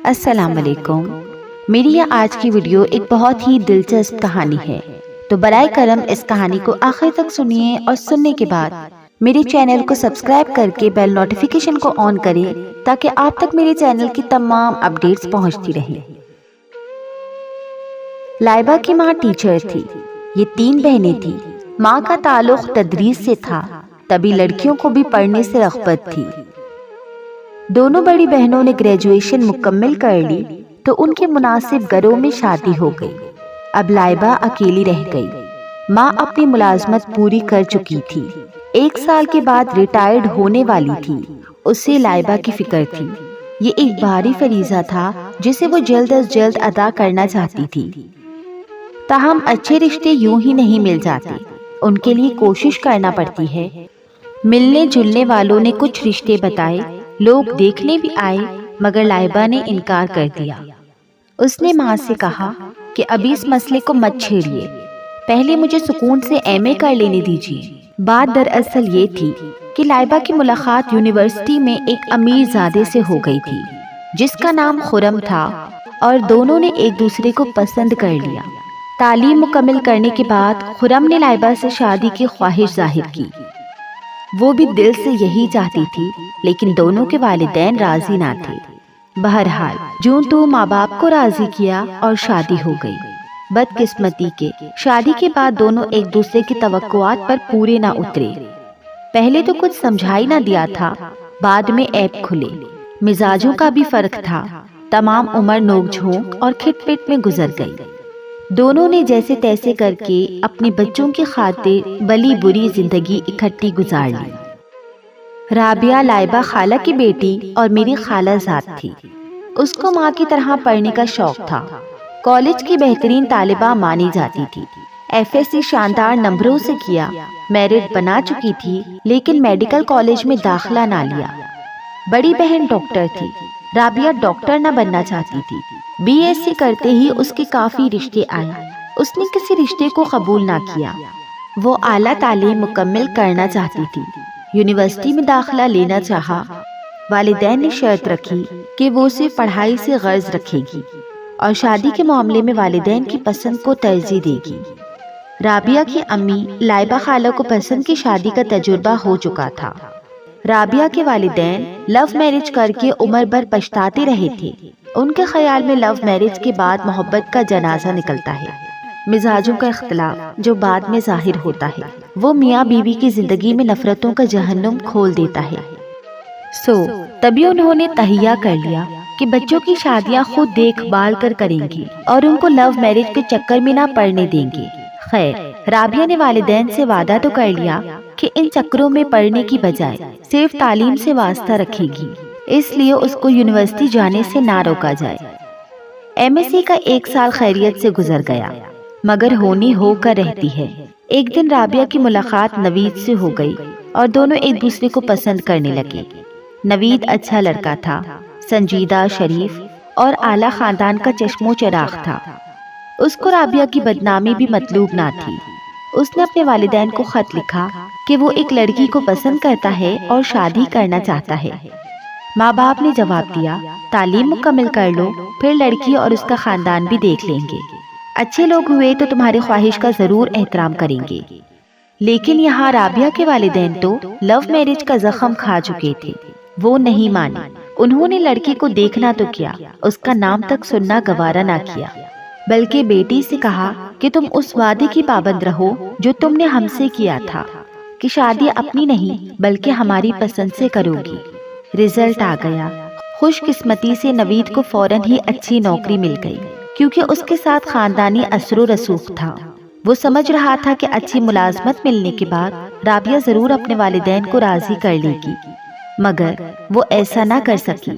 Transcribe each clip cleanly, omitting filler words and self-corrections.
السلام علیکم۔ میری یہ آج کی ویڈیو ایک بہت ہی دلچسپ کہانی ہے، تو برائے کرم اس کہانی کو آخر تک سنیے اور سننے کے بعد میرے چینل کو سبسکرائب کر کے بیل نوٹیفیکیشن کو آن کریں تاکہ آپ تک میرے چینل کی تمام اپڈیٹس پہنچتی رہیں۔ لائبہ کی ماں ٹیچر تھی۔ یہ 3 بہنیں تھیں۔ ماں کا تعلق تدریس سے تھا، تبھی لڑکیوں کو بھی پڑھنے سے رغبت تھی۔ دونوں بڑی بہنوں نے گریجویشن مکمل کر لی تو ان کے مناسب گھروں میں شادی ہو گئی۔ اب لائبہ اکیلی رہ گئی۔ ماں اپنی ملازمت پوری کر چکی تھی، 1 سال کے بعد ریٹائرڈ ہونے والی تھی۔ اسے لائبہ کی فکر تھی۔ یہ ایک بھاری فریضہ تھا جسے وہ جلد از جلد ادا کرنا چاہتی تھی۔ تاہم اچھے رشتے یوں ہی نہیں مل جاتے، ان کے لیے کوشش کرنا پڑتی ہے۔ ملنے جلنے والوں نے کچھ رشتے بتائے، لوگ دیکھنے بھی آئے، مگر لائبہ نے انکار کر دیا۔ اس نے ماں سے کہا کہ ابھی اس مسئلے کو مت چھیڑیے، پہلے مجھے سکون سے ایم اے کر لینے دیجیے۔ بات دراصل یہ تھی کہ لائبہ کی ملاقات یونیورسٹی میں ایک امیر زادے سے ہو گئی تھی جس کا نام خرم تھا، اور دونوں نے ایک دوسرے کو پسند کر لیا۔ تعلیم مکمل کرنے کے بعد خرم نے لائبہ سے شادی کی خواہش ظاہر کی۔ وہ بھی دل سے یہی چاہتی تھی، لیکن دونوں کے والدین راضی نہ تھے۔ بہرحال جوں تو ماں باپ کو راضی کیا اور شادی ہو گئی۔ بدقسمتی کے شادی کے بعد دونوں ایک دوسرے کی توقعات پر پورے نہ اترے۔ پہلے تو کچھ سمجھائی نہ دیا تھا، بعد میں عیب کھلے۔ مزاجوں کا بھی فرق تھا۔ تمام عمر نوک جھونک اور کھٹ پٹ میں گزر گئی۔ دونوں نے جیسے تیسے کر کے اپنے بچوں کی خاطر بلی بری زندگی اکٹھی گزار لی۔ رابعہ لائبہ خالہ کی بیٹی اور میری خالہ ذات تھی۔ اس کو ماں کی طرح پڑھنے کا شوق تھا۔ کالج کی بہترین طالبہ مانی جاتی تھی۔ ایف ایس سی شاندار نمبروں سے کیا، میرٹ بنا چکی تھی، لیکن میڈیکل کالج میں داخلہ نہ لیا۔ بڑی بہن ڈاکٹر تھی، رابعہ ڈاکٹر نہ بننا چاہتی تھی۔ بی ایس سی کرتے ہی اس کے کافی رشتے آئے، اس نے کسی رشتے کو قبول نہ کیا۔ وہ اعلیٰ تعلیم مکمل کرنا چاہتی تھی، یونیورسٹی میں داخلہ لینا چاہا۔ والدین نے شرط رکھی کہ وہ اسے پڑھائی سے غرض رکھے گی اور شادی کے معاملے میں والدین کی پسند کو ترجیح دے گی۔ رابعہ کی امی لائبہ خالہ کو پسند کی شادی کا تجربہ ہو چکا تھا۔ رابعہ کے والدین لو میرج کر کے عمر بھر پچھتاتے رہے تھے۔ ان کے خیال میں لو میرج کے بعد محبت کا جنازہ نکلتا ہے۔ مزاجوں کا اختلاف جو بعد میں ظاہر ہوتا ہے، وہ میاں بیوی کی زندگی میں نفرتوں کا جہنم کھول دیتا ہے۔ تبھی انہوں نے تہیہ کر لیا کہ بچوں کی شادیاں خود دیکھ بھال کر کریں گی اور ان کو لو میرج کے چکر میں نہ پڑنے دیں گے۔ خیر، رابعہ نے والدین سے وعدہ تو کر لیا کہ ان چکروں میں پڑھنے کی بجائے صرف تعلیم سے واسطہ رکھے گی، اس لیے اس کو یونیورسٹی جانے سے نہ روکا جائے۔ ایم ایس سی کا 1 سال خیریت سے گزر گیا، مگر ہونی ہو کر رہتی ہے۔ ایک دن رابعہ کی ملاقات نوید سے ہو گئی اور دونوں ایک دوسرے کو پسند کرنے لگے۔ نوید اچھا لڑکا تھا، سنجیدہ، شریف اور اعلیٰ خاندان کا چشم و چراغ تھا۔ اس کو رابعہ کی بدنامی بھی مطلوب نہ تھی۔ اس نے اپنے والدین کو خط لکھا کہ وہ ایک لڑکی کو پسند کرتا ہے اور شادی کرنا چاہتا ہے۔ ماں باپ نے جواب دیا، تعلیم مکمل کر لو، پھر لڑکی اور اس کا خاندان بھی دیکھ لیں گے۔ اچھے لوگ ہوئے تو تمہاری خواہش کا ضرور احترام کریں گے۔ لیکن یہاں رابعہ کے والدین تو لو میرج کا زخم کھا چکے تھے۔ وہ نہیں مانے۔ انہوں نے لڑکی کو دیکھنا تو کیا، اس کا نام تک سننا گوارا نہ کیا، بلکہ بیٹی سے کہا کہ تم اس وعدے کی پابند رہو جو تم نے ہم سے کیا تھا کہ شادی اپنی نہیں بلکہ ہماری پسند سے کرو گی۔ رزلٹ آ گیا۔ خوش قسمتی سے نوید کو فوراً ہی اچھی نوکری مل گئی، کیونکہ اس کے ساتھ خاندانی اثر و رسوخ تھا۔ وہ سمجھ رہا تھا کہ اچھی ملازمت ملنے کے بعد رابعہ ضرور اپنے والدین کو راضی کر لے گی، مگر وہ ایسا نہ کر سکی۔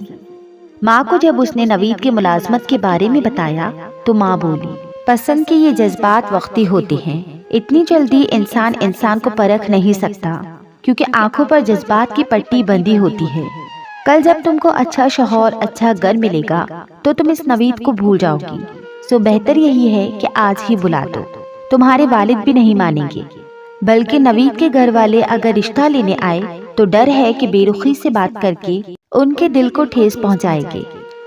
ماں کو جب اس نے نوید کی ملازمت کے بارے میں بتایا تو ماں بولی، پسند کے یہ جذبات وقتی ہوتے ہیں، اتنی جلدی انسان کو پرکھ نہیں سکتا، کیونکہ آنکھوں پر جذبات کی پٹی بندھی ہوتی ہے۔ کل جب تم کو اچھا شوہر، اچھا گھر ملے گا تو تم اس نوید کو بھول جاؤ گی۔ بہتر یہی ہے کہ آج ہی بلا دو۔ تمہارے والد بھی نہیں مانیں گے، بلکہ نوید کے گھر والے اگر رشتہ لینے آئے تو ڈر ہے کہ بے رخی سے بات کر کے ان کے دل کو ٹھیس پہنچائے گے۔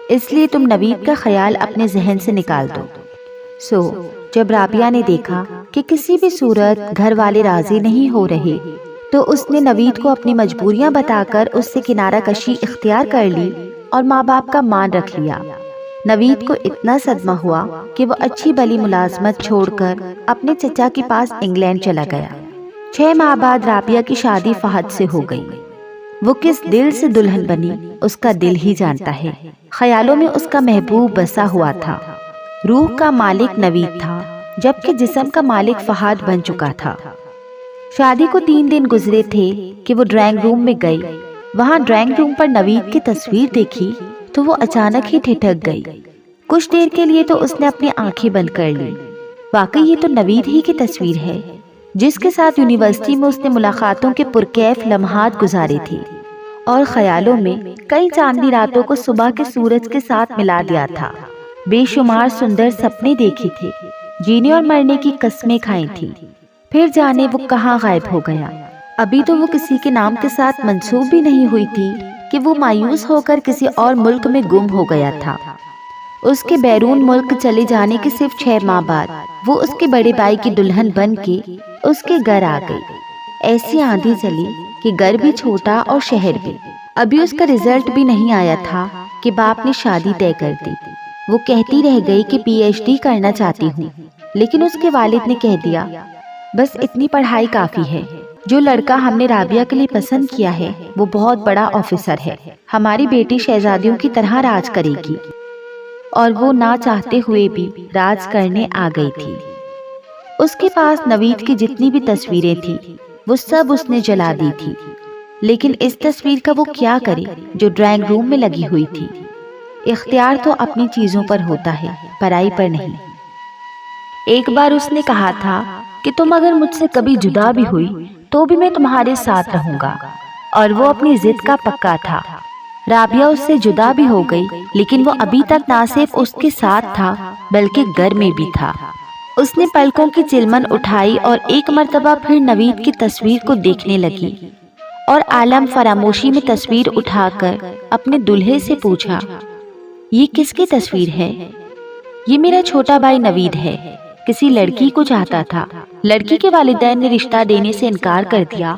اس لیے تم نوید کا خیال اپنے ذہن سے نکال دو۔ جب رابعہ نے دیکھا کہ کسی بھی صورت گھر والے راضی نہیں ہو رہے تو اس نے نوید کو اپنی مجبوریاں بتا کر اس سے کنارہ کشی اختیار کر لی اور ماں باپ کا مان رکھ لیا۔ نوید کو اتنا صدمہ ہوا کہ وہ اچھی بلی ملازمت چھوڑ کر اپنے چچا کے پاس انگلینڈ چلا گیا۔ 6 ماہ بعد رابعہ کی شادی فہد سے ہو گئی۔ وہ کس دل سے دلہن بنی اس کا دل ہی جانتا ہے۔ خیالوں میں اس کا محبوب بسا ہوا تھا۔ روح کا مالک نوید تھا جبکہ جسم کا مالک فہد بن چکا تھا۔ شادی کو 3 دن گزرے تھے کہ وہ ڈرائنگ روم میں گئی۔ وہاں ڈرائنگ روم پر نوید کی تصویر دیکھی تو وہ اچانک ہی ٹھٹک گئی۔ کچھ دیر کے لیے تو اس نے اپنی آنکھیں بند کر لی۔ واقعی یہ تو نوید ہی کی تصویر ہے جس کے ساتھ یونیورسٹی میں اس نے ملاقاتوں کے پرکیف لمحات گزارے تھے اور خیالوں میں کئی چاندنی راتوں کو صبح کے سورج کے ساتھ ملا دیا تھا۔ بے شمار سندر سپنے دیکھے تھے، جینے اور مرنے کی قسمیں کھائی تھی۔ پھر جانے وہ کہاں غائب ہو گیا۔ ابھی تو وہ کسی کے نام کے ساتھ منسوب بھی نہیں ہوئی تھی کہ وہ مایوس ہو کر کسی اور ملک میں گم ہو گیا تھا۔ اس کے بیرون ملک چلے جانے کے صرف 6 ماہ بعد وہ اس کے بڑے بھائی کی دلہن بن کے اس کے گھر آ گئی۔ ایسی آندھی چلی کہ گھر بھی چھوٹا اور شہر بھی۔ ابھی اس کا رزلٹ بھی نہیں آیا تھا کہ باپ نے شادی طے کر دی۔ وہ کہتی رہ گئی کہ پی ایچ ڈی کرنا چاہتی ہوں، لیکن اس کے والد نے کہہ دیا بس اتنی پڑھائی کافی ہے۔ جو لڑکا ہم نے رابعہ کے لیے پسند کیا ہے وہ بہت بڑا آفیسر ہے، ہماری بیٹی شہزادیوں کی طرح راج کرے گی۔ اور وہ نہ چاہتے ہوئے بھی راج کرنے آ گئی تھی۔ اس کے پاس نوید کی جتنی بھی تصویریں تھیں وہ سب اس نے جلا دی تھی، لیکن اس تصویر کا وہ کیا کرے جو ڈرائنگ روم میں لگی ہوئی تھی۔ اختیار تو اپنی چیزوں پر ہوتا ہے، پرائی پر نہیں۔ ایک بار اس نے کہا تھا کہ تم اگر مجھ سے کبھی جدا بھی ہوئی تو بھی میں تمہارے ساتھ رہوں گا، اور وہ اپنی ضد کا پکا تھا۔ رابعہ اس سے جدا بھی ہو گئی لیکن وہ ابھی تک نہ صرف اس کے ساتھ تھا بلکہ گھر میں بھی تھا۔ اس نے پلکوں کی چلمن اٹھائی اور ایک مرتبہ پھر نوید کی تصویر کو دیکھنے لگی اور عالم فراموشی میں تصویر اٹھا کر اپنے دلہے سے پوچھا یہ کس کی تصویر ہے؟ یہ میرا چھوٹا بھائی نوید ہے، کسی لڑکی کو چاہتا تھا۔ لڑکی کے والدین نے رشتہ دینے سے انکار کر دیا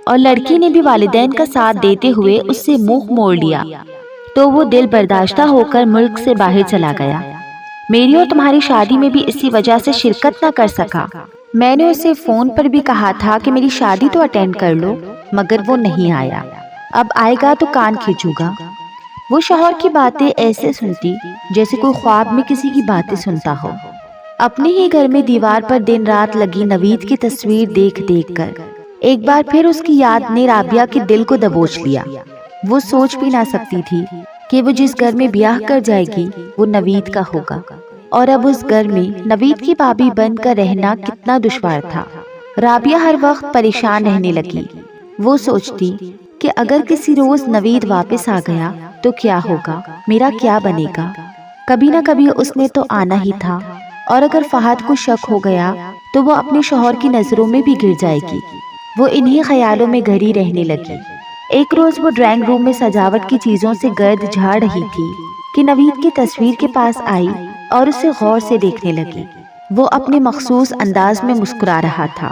اور لڑکی نے بھی والدین کا ساتھ دیتے ہوئے اس سے منہ موڑ لیا، تو وہ دل برداشتہ ہو کر ملک سے باہر چلا گیا۔ میری اور تمہاری شادی میں بھی اسی وجہ سے شرکت نہ کر سکا۔ میں نے اسے فون پر بھی کہا تھا کہ میری شادی تو اٹینڈ کر لو، مگر وہ نہیں آیا۔ اب آئے گا تو کان کھینچوں گا۔ وہ شوہر کی باتیں ایسے سنتی جیسے کوئی خواب میں کسی کی باتیں سنتا ہو۔ اپنے ہی گھر میں دیوار پر دن رات لگی نوید کی تصویر دیکھ دیکھ کر ایک بار پھر اس کی یاد نے رابعہ کے دل کو دبوچ لیا۔ وہ سوچ بھی نہ سکتی تھی کہ وہ جس گھر میں بیاہ کر جائے گی وہ نوید کا ہوگا، اور اب اس گھر میں نوید کی بھابھی بن کر رہنا کتنا دشوار تھا۔ رابعہ ہر وقت پریشان رہنے لگی۔ وہ سوچتی کہ اگر کسی روز نوید واپس آ گیا تو کیا ہوگا، میرا کیا بنے گا؟ کبھی نہ کبھی اس نے تو آنا ہی تھا، اور اگر فہد کو شک ہو گیا تو وہ اپنے شوہر کی نظروں میں بھی گر جائے گی۔ وہ انہی خیالوں میں گھری رہنے لگی۔ ایک روز وہ ڈرائنگ روم میں سجاوٹ کی چیزوں سے گرد جھاڑ رہی تھی کہ نوید کی تصویر کے پاس آئی اور اسے غور سے دیکھنے لگی۔ وہ اپنے مخصوص انداز میں مسکرا رہا تھا۔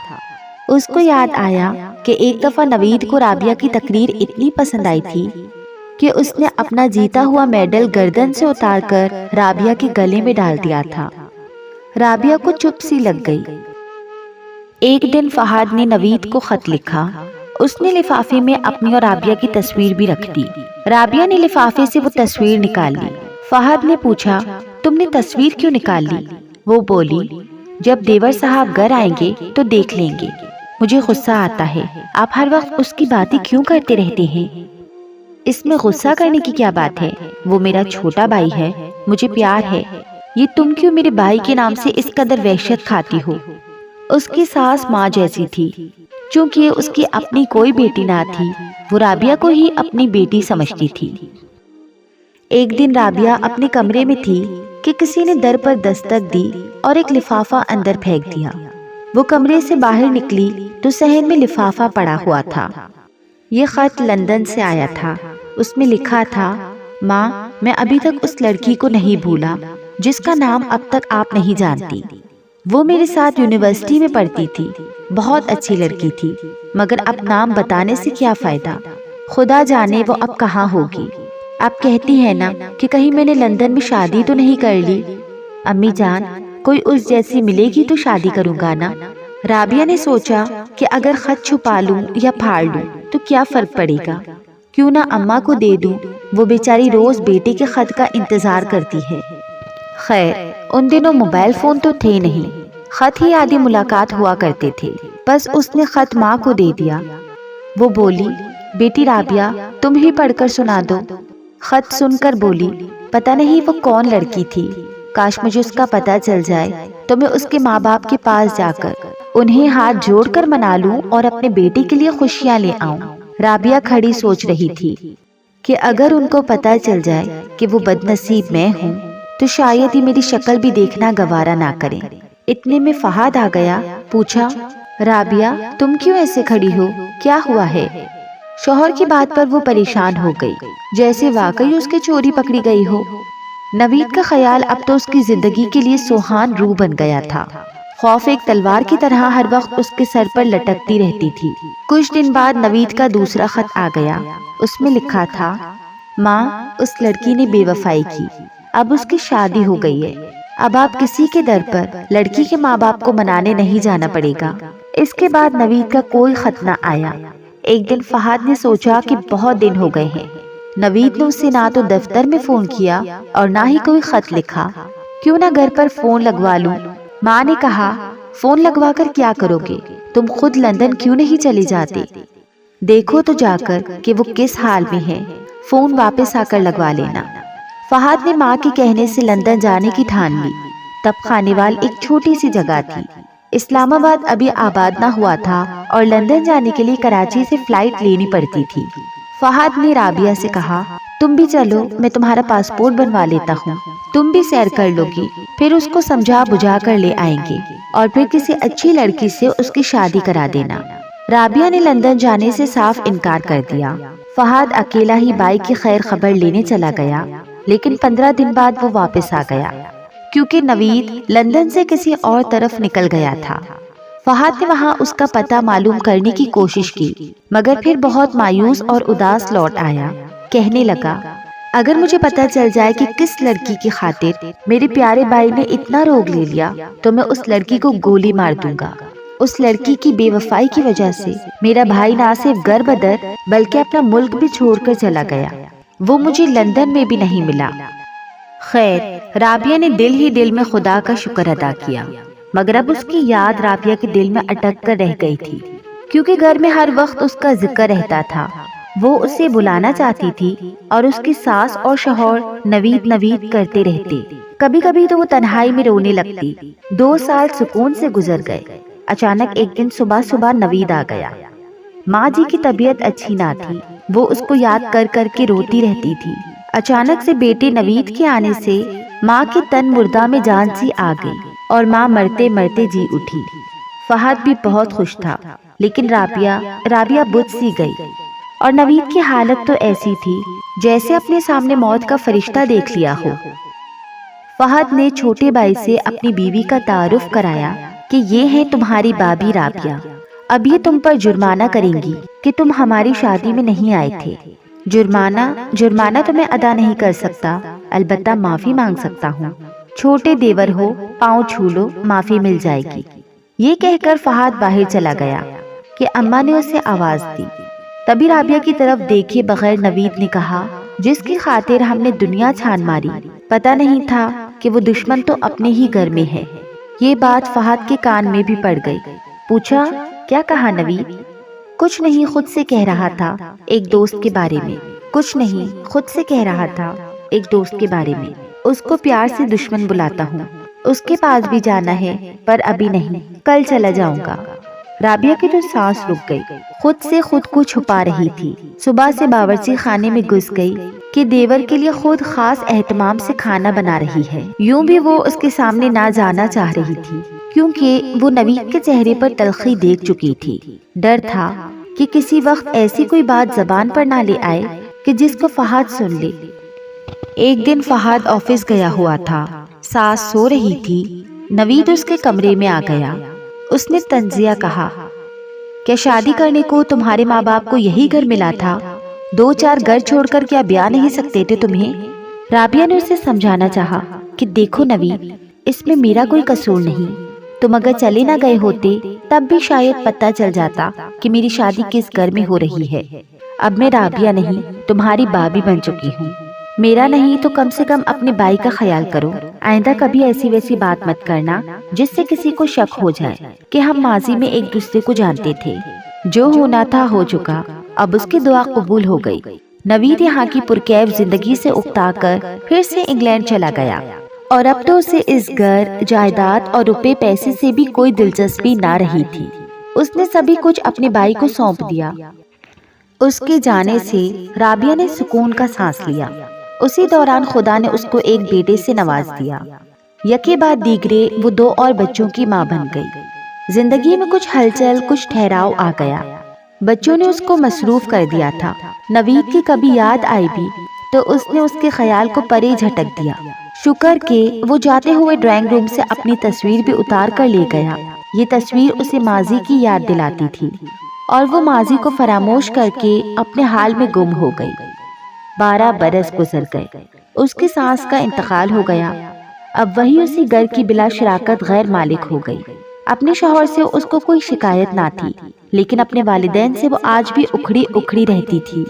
اس کو یاد آیا کہ ایک دفعہ نوید کو رابعہ کی تقریر اتنی پسند آئی تھی کہ اس نے اپنا جیتا ہوا میڈل گردن سے اتار کر رابعہ کے گلے میں ڈال دیا تھا۔ رابعہ کو چپ سی لگ گئی۔ ایک دن فہد نے نوید کو خط لکھا۔ اس نے لفافے میں اپنی اور رابعہ کی تصویر بھی رکھ دی۔ رابعہ نے لفافے سے وہ تصویر نکال لی۔ فہد نے پوچھا تم نے تصویر کیوں نکال لی؟ وہ بولی جب دیور صاحب گھر آئیں گے تو دیکھ لیں گے۔ مجھے غصہ آتا ہے، آپ ہر وقت اس کی باتیں کیوں کرتے رہتے ہیں؟ اس میں غصہ کرنے کی کیا بات ہے؟ وہ میرا چھوٹا بھائی ہے، مجھے پیار ہے۔ یہ تم کیوں میرے بھائی کے نام سے اس قدر وحشت کھاتی ہو؟ اس کی ساس ماں جیسی تھی۔ چونکہ اس کی اپنی کوئی بیٹی نہ تھی، وہ رابعہ کو ہی اپنی بیٹی سمجھتی تھی۔ ایک دن رابعہ اپنے کمرے میں تھی کہ کسی نے در پر دستک دی اور ایک لفافہ اندر پھینک دیا۔ وہ کمرے سے باہر نکلی تو صحن میں لفافہ پڑا ہوا تھا۔ یہ خط لندن سے آیا تھا۔ اس میں لکھا تھا ماں میں ابھی تک اس لڑکی کو نہیں بھولا جس کا نام اب تک آپ نہیں جانتی۔ وہ میرے ساتھ یونیورسٹی میں پڑھتی تھی، بہت اچھی لڑکی تھی، مگر اب نام بتانے سے کیا فائدہ، خدا جانے وہ اب کہاں ہوگی۔ آپ کہتی ہیں نا کہ کہیں میں نے لندن میں شادی تو نہیں کر لی؟ امی جان، کوئی اس جیسی ملے گی تو شادی کروں گا نا۔ رابعہ نے سوچا کہ اگر خط چھپا لوں یا پھاڑ لوں تو کیا فرق پڑے گا، کیوں نہ اماں کو دے دوں، وہ بیچاری روز بیٹے کے خط کا انتظار کرتی ہے۔ خیر، ان دنوں موبائل فون تو تھے نہیں، خط ہی آدھی ملاقات ہوا کرتے تھے۔ بس اس نے خط ماں کو دے دیا۔ وہ بولی، بیٹی رابعہ تم ہی پڑھ کر سنا دو۔ خط سن کر بولی، پتہ نہیں وہ کون لڑکی تھی، کاش مجھے اس کا پتہ چل جائے تو میں اس کے ماں باپ کے پاس جا کر انہیں ہاتھ جوڑ کر منا لوں اور اپنے بیٹے کے لیے خوشیاں لے آؤں۔ رابعہ کھڑی سوچ رہی تھی کہ اگر ان کو پتہ چل جائے کہ وہ بد نصیب میں ہوں تو شاید ہی میری شکل بھی دیکھنا گوارا نہ کریں۔ اتنے میں فہد آ گیا، پوچھا، رابعہ تم کیوں ایسے کھڑی ہو، کیا ہوا ہے؟ شوہر کی بات پر وہ پریشان ہو گئی، جیسے واقعی اس کے چوری پکڑی گئی ہو۔ نوید کا خیال اب تو اس کی زندگی کے لیے سوہان روح بن گیا تھا۔ خوف ایک تلوار کی طرح ہر وقت اس کے سر پر لٹکتی رہتی تھی۔ کچھ دن بعد نوید کا دوسرا خط آ گیا، اس میں لکھا تھا، ماں اس لڑکی نے بے وفائی کی، اب اس کی شادی ہو گئی ہے، اب آپ کسی کے در پر لڑکی کے ماں باپ کو منانے نہیں جانا پڑے گا۔ اس کے بعد نوید کا کوئی خط نہ آیا۔ ایک دن فہد نے سوچا کہ بہت دن ہو گئے ہیں، نوید نے اسے نہ تو دفتر میں فون کیا اور نہ ہی کوئی خط لکھا، کیوں نہ گھر پر فون لگوا لوں۔ ماں نے کہا، فون لگوا کر کیا کرو گے، تم خود لندن کیوں نہیں چلے جاتے، دیکھو تو جا کر کہ وہ کس حال میں ہے، فون واپس آ کر لگوا لینا۔ فہد نے ماں کے کہنے سے لندن جانے کی ٹھان لی۔ تب خانیوال ایک چھوٹی سی جگہ تھی، اسلام آباد ابھی آباد نہ ہوا تھا اور لندن جانے کے لیے کراچی سے فلائٹ لینی پڑتی تھی۔ فہد نے رابعہ سے کہا، تم بھی چلو، میں تمہارا پاسپورٹ بنوا لیتا ہوں، تم بھی سیر کر لو گی، پھر اس کو سمجھا بجھا کر لے آئیں گے اور پھر کسی اچھی لڑکی سے اس کی شادی کرا دینا۔ رابعہ نے لندن جانے سے صاف انکار کر دیا۔ فہد اکیلا ہی بائک کی خیر خبر لینے چلا گیا، لیکن 15 دن بعد وہ واپس آ گیا، کیونکہ نوید لندن سے کسی اور طرف نکل گیا تھا۔ فہد نے وہاں اس کا پتہ معلوم کرنے کی کوشش کی، مگر پھر بہت مایوس اور اداس لوٹ آیا۔ کہنے لگا، اگر مجھے پتہ چل جائے کہ کس لڑکی کی خاطر میرے پیارے بھائی نے اتنا روگ لے لیا تو میں اس لڑکی کو گولی مار دوں گا۔ اس لڑکی کی بے وفائی کی وجہ سے میرا بھائی نہ صرف گر بدر بلکہ اپنا ملک بھی چھوڑ کر چلا گیا، وہ مجھے لندن میں بھی نہیں ملا۔ خیر، رابعہ نے دل ہی دل میں خدا کا شکر ادا کیا، مگر اب اس کی یاد رابعہ کے دل میں اٹک کر رہ گئی تھی، کیونکہ گھر میں ہر وقت اس کا ذکر رہتا تھا۔ وہ اسے بلانا چاہتی تھی اور اس کی ساس اور شوہر نوید نوید کرتے رہتے۔ کبھی کبھی تو وہ تنہائی میں رونے لگتی۔ 2 سال سکون سے گزر گئے۔ اچانک ایک دن صبح صبح نوید آ گیا۔ ماں جی کی طبیعت اچھی نہ تھی، وہ اس کو یاد کر کر کے روتی رہتی تھی۔ اچانک سے بیٹے نوید کے آنے سے ماں کے تن مردہ میں جان سی آ گئی اور ماں مرتے مرتے جی اٹھی۔ فہد بھی بہت خوش تھا، لیکن رابعہ بجھ سی گئی، اور نوید کی حالت تو ایسی تھی جیسے اپنے سامنے موت کا فرشتہ دیکھ لیا ہو۔ فہد نے چھوٹے بھائی سے اپنی بیوی کا تعارف کرایا کہ یہ ہے تمہاری بابی رابعہ، اب یہ تم پر جرمانہ کریں گی کہ تم ہماری شادی میں نہیں آئے تھے۔ جرمانہ تو میں ادا نہیں کر سکتا، البتہ معافی مانگ سکتا ہوں، چھوٹے دیور ہو، پاؤں چھو لو، معافی مل جائے گی۔ یہ کہہ کر فہد باہر چلا گیا کہ اماں نے اسے آواز دی۔ تبھی رابعہ کی طرف دیکھے بغیر نوید نے کہا، جس کی خاطر ہم نے دنیا چھان ماری، پتہ نہیں تھا کہ وہ دشمن تو اپنے ہی گھر میں ہے۔ یہ بات فہد کے کان میں بھی پڑ گئی۔ پوچھا، کیا کہا نوید؟ کچھ نہیں، خود سے کہہ رہا تھا ایک دوست کے بارے میں۔ کچھ نہیں، خود سے کہہ رہا تھا ایک دوست کے بارے میں۔ اس کو پیار سے دشمن بلاتا ہوں، اس کے پاس بھی جانا ہے، پر ابھی نہیں، کل چلا جاؤں گا۔ رابعہ کی تو سانس رک گئی، خود سے خود کو چھپا رہی تھی۔ صبح سے باورچی خانے میں گھس گئی کہ دیور کے لیے خود خاص اہتمام سے کھانا بنا رہی ہے۔ یوں بھی وہ اس کے سامنے نہ جانا چاہ رہی تھی، کیونکہ وہ نوید کے چہرے پر تلخی دیکھ چکی تھی۔ ڈر تھا کہ کسی وقت ایسی کوئی بات زبان پر نہ لے آئے کہ جس کو فہد سن لے۔ ایک دن فہد آفس گیا ہوا تھا، ساس سو رہی تھی، نوید اس کے کمرے میں آ گیا۔ اس نے تنزیہ کہا، کیا شادی کرنے کو تمہارے ماں باپ کو یہی گھر ملا تھا؟ 2-4 گھر چھوڑ کر کیا بیاہ نہیں سکتے تھے تمہیں؟ رابعہ نے اسے سمجھانا چاہا کہ دیکھو نوید، اس میں میرا کوئی قصور نہیں، تم اگر چلے نہ گئے ہوتے تب بھی شاید پتہ چل جاتا کہ میری شادی کس گھر میں ہو رہی ہے۔ اب میں رابعہ نہیں، تمہاری بابی بن چکی ہوں، میرا نہیں تو کم سے کم اپنے بھائی کا خیال کرو۔ آئندہ کبھی ایسی ویسی بات مت کرنا جس سے کسی کو شک ہو جائے کہ ہم ماضی میں ایک دوسرے کو جانتے تھے۔ جو ہونا تھا ہو چکا، اب اس کی دعا قبول ہو گئی۔ نوید یہاں کی پرکیف زندگی سے اکتا کر پھر سے انگلینڈ چلا گیا، اور اب تو اسے اس گھر، جائیداد اور روپے پیسے سے بھی کوئی دلچسپی نہ رہی تھی۔ اس نے سبھی کچھ اپنے بھائی کو سونپ دیا۔ اس کے جانے سے رابعہ نے سکون کا سانس لیا۔ اسی دوران خدا نے اس کو ایک بیٹے سے نواز دیا۔ یکے بعد دیگرے وہ 2 اور بچوں کی ماں بن گئی۔ زندگی میں کچھ ہلچل، کچھ ٹھہراؤ آ گیا۔ بچوں نے اس کو مصروف کر دیا تھا۔ نوید کی کبھی یاد آئی بھی تو اس نے اس کے خیال کو پرے جھٹک دیا۔ شکر کہ وہ جاتے ہوئے ڈرائنگ روم سے اپنی تصویر بھی اتار کر لے گیا۔ یہ تصویر اسے ماضی کی یاد دلاتی تھی، اور وہ ماضی کو فراموش کر کے اپنے حال میں گم ہو گئی۔ 12 برس گزر گئے۔ اس کی ساس کا انتقال ہو گیا۔ اب وہی اسی گھر کی بلا شراکت غیر مالک ہو گئی۔ اپنے شوہر سے اس کو کوئی شکایت نہ تھی، لیکن اپنے والدین سے وہ آج بھی اکھڑی اکھڑی رہتی تھی۔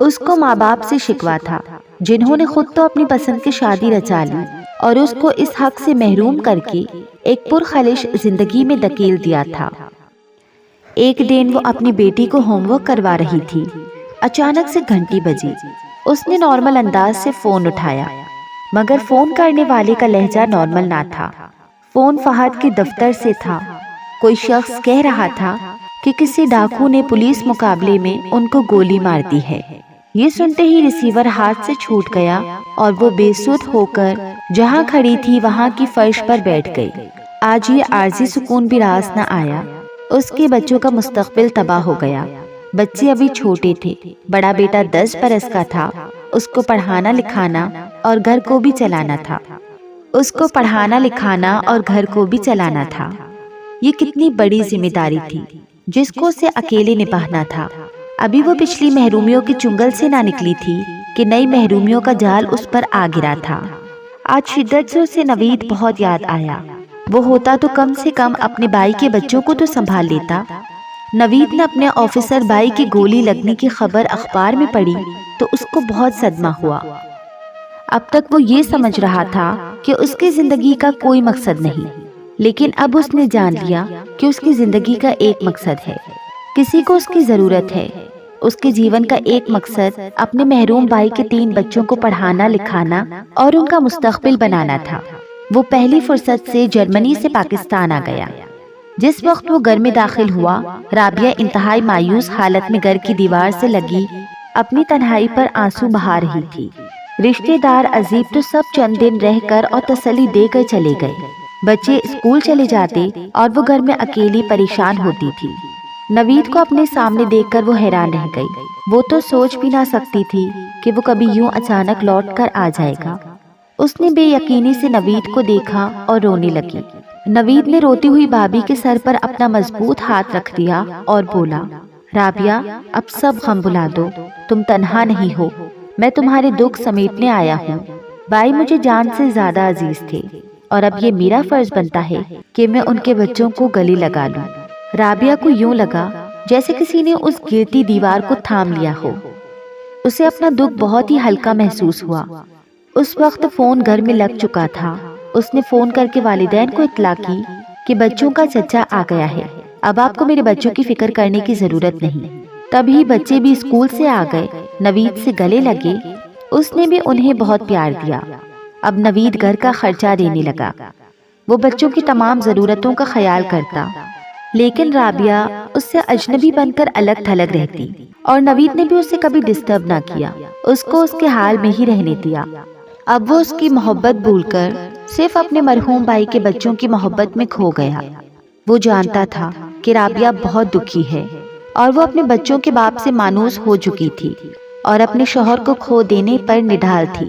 اس کو ماں باپ سے شکوہ تھا، جنہوں نے خود تو اپنی پسند کی شادی رچا لی اور اس کو اس حق سے محروم کر کے ایک پرخلش زندگی میں دھکیل دیا تھا۔ ایک دن وہ اپنی بیٹی کو ہوم ورک کروا رہی تھی۔ اچانک سے گھنٹی بجی۔ اس نے نارمل انداز سے فون اٹھایا، مگر فون کرنے والے کا لہجہ نارمل نہ تھا۔ فون فہد کے دفتر سے تھا۔ کوئی شخص کہہ رہا تھا کہ کسی ڈاکو نے پولیس مقابلے میں ان کو گولی مار دی ہے۔ یہ سنتے ہی ریسیور ہاتھ سے چھوٹ گیا اور وہ بے سود ہو کر جہاں کھڑی تھی وہاں کی فرش پر بیٹھ گئی۔ آج یہ عارضی سکون بھی راس نہ آیا۔ اس کے بچوں کا مستقبل تباہ ہو گیا۔ بچے ابھی چھوٹے تھے۔ بڑا بیٹا 10 برس کا تھا۔ اس کو پڑھانا لکھانا اور گھر کو بھی چلانا تھا۔ یہ کتنی بڑی ذمہ داری تھی جس کو اسے اکیلے نبھانا تھا۔ ابھی وہ پچھلی محرومیوں کے چنگل سے نہ نکلی تھی کہ نئی محرومیوں کا جال اس پر آ گرا تھا۔ آج شدت سے اسے نوید بہت یاد آیا۔ وہ ہوتا تو کم سے کم اپنے بھائی کے بچوں کو تو سنبھال لیتا۔ نوید نے اپنے آفیسر بھائی کی گولی لگنے کی خبر اخبار میں پڑھی تو اس کو بہت صدمہ ہوا۔ اب تک وہ یہ سمجھ رہا تھا کہ اس کی زندگی کا کوئی مقصد نہیں، لیکن اب اس نے جان لیا کہ اس کی زندگی کا ایک مقصد ہے۔ کسی کو اس کی ضرورت ہے۔ اس کے جیون کا ایک مقصد اپنے محروم بھائی کے 3 بچوں کو پڑھانا لکھانا اور ان کا مستقبل بنانا تھا۔ وہ پہلی فرصت سے جرمنی سے پاکستان آ گیا۔ جس وقت وہ گھر میں داخل ہوا، رابعہ انتہائی مایوس حالت میں گھر کی دیوار سے لگی اپنی تنہائی پر آنسو بہا رہی تھی۔ رشتے دار عزیب تو سب چند دن رہ کر اور تسلی دے کر چلے گئے۔ بچے اسکول چلے جاتے اور وہ گھر میں اکیلی پریشان ہوتی تھی۔ نوید کو اپنے سامنے دیکھ کر وہ حیران رہ گئی۔ وہ تو سوچ بھی نہ سکتی تھی کہ وہ کبھی یوں اچانک لوٹ کر آ جائے گا۔ اس نے بے یقینی سے نوید کو دیکھا اور رونے لگی۔ نوید نے روتی ہوئی بھابھی کے سر پر اپنا مضبوط ہاتھ رکھ دیا اور بولا، رابعہ اب سب غم بھلا دو، تم تنہا نہیں ہو، میں تمہارے دکھ سمیٹنے آیا ہوں۔ بھائی مجھے جان سے زیادہ عزیز تھے اور اب یہ میرا فرض بنتا ہے کہ میں ان کے بچوں کو گلے لگا لوں۔ رابعہ کو یوں لگا جیسے کسی نے اس گرتی دیوار کو تھام لیا ہو۔ اسے اپنا دکھ بہت ہی ہلکا محسوس ہوا۔ اس وقت فون گھر میں لگ چکا تھا۔ اس نے فون کر کے والدین کو اطلاع کی کہ بچوں کا چچا آ گیا ہے، اب آپ کو میرے بچوں کی فکر کرنے کی ضرورت نہیں۔ تبھی بچے بھی اسکول سے آ گئے، نوید سے گلے لگے۔ اس نے بھی انہیں بہت پیار دیا۔ اب نوید گھر کا خرچہ دینے لگا۔ وہ بچوں کی تمام ضرورتوں کا خیال کرتا، لیکن رابعہ اس سے اجنبی بن کر الگ تھلگ رہتی، اور نوید نے بھی اسے کبھی ڈسٹرب نہ کیا، اس کو اس کے حال میں ہی رہنے دیا۔ اب وہ اس کی محبت بھول کر صرف اپنے مرحوم بھائی کے بچوں کی محبت میں کھو گیا۔ وہ جانتا تھا کہ رابعہ بہت دکھی ہے اور وہ اپنے بچوں کے باپ سے مانوس ہو چکی تھی اور اپنے شوہر کو کھو دینے پر نڈھال تھی۔